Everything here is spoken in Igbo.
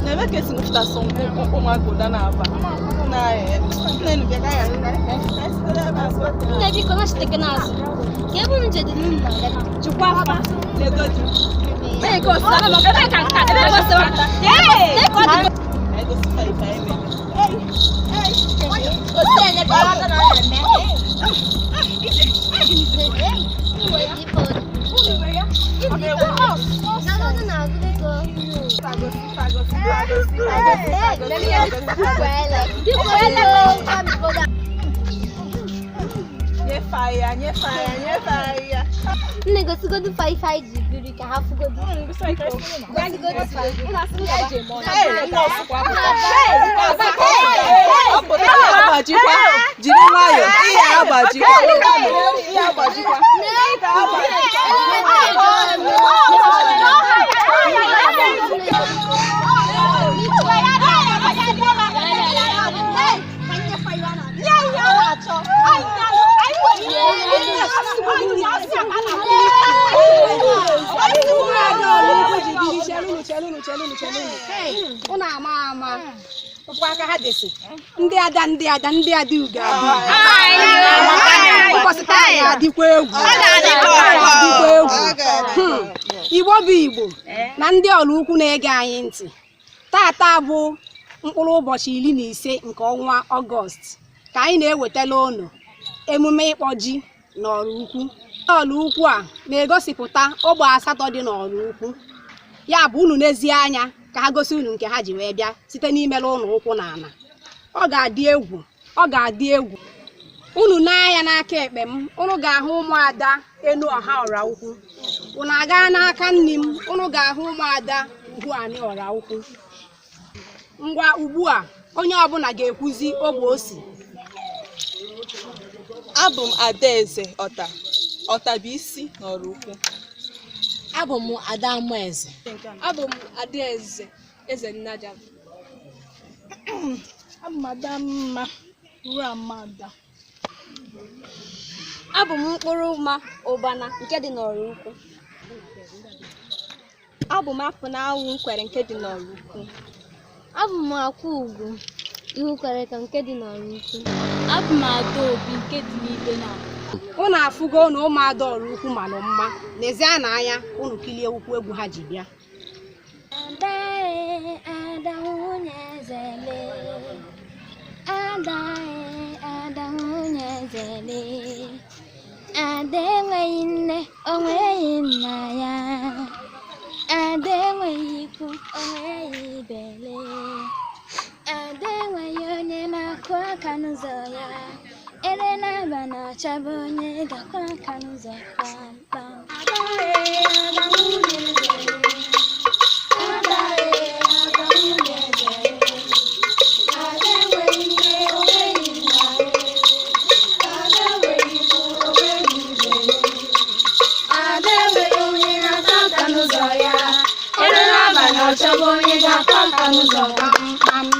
Never get enough that song. Oh my God, I never. Igbo bụ Igbo na ndị Oraukwu na-ege anyị ntị. Tata bụ mkpụrụ ụbọchị 15 nke ọnwa Ọgọst ka anyị na-ewetala unu emume ịkpọ ji na Oraukwu. Oraukwu a na-egosipụta ogbe 8 dị na Oraukwu. Ya bụ unu n'ezie anya ka ha gosi unu nke ha ji wee bịa site n'imela ụlọ ụkwụ na ana. Ọ ga-adị egwu, ọ ga-adị egwu. Unu n'anya n'aka ekpe m, unu ga-ahụ ụmụada enu ọha Oraukwu. Unu aga n'aka nni m, unu ga-ahụ ụmụada ugwu ani Oraukwu. Ngwa ugbu a onye ọbụla ga-ekwuzi ogbe o si. Abụ m Adaeze Ọta bụ isi na Oraukwu. Abụ m Ada Amaeze. Abụ m Adaeze Eze Nnaja. Abụ m Adamma Uramada. Abụ m mkpụrụ ụma ụbana nke dị n'Oraukwu. Abụ m afọ na-awụ nkwere nke dị n'Oraukwu. Abụ m Akwa Ugwu ihu kwere ka nke dị n'Oraukwu. Abụ m Adaobi nke dị n'ibe na. Unu afụgo na ụmụada Oraukwu malụ mma. N'ezie na anya unu kilie ukwu egwu ha ji bịa. Ada nwunye Ezele. Ada nwunye Ezele. Ada enweghị nne, o nweghị nna ya. Ada enweghị ikwu, o nweghị ibele. Ada enweghị onye na-akụ aka n'ụzọ ya. Ere na-aba na-acha bụ onye ga-akụ aka n'ụzọ kpamkpam. Ada nwunye Ezele. Ada nwunye Ezele. Ada enweghị nne, o nweghị nna ya. Ada enweghị ikwu, o nweghị ibele. Ada enweghị onye na-akụ aka n'ụzọ ya. Ere na-aba na-acha bụ onye ga-akụ aka n'ụzọ kpamkpam.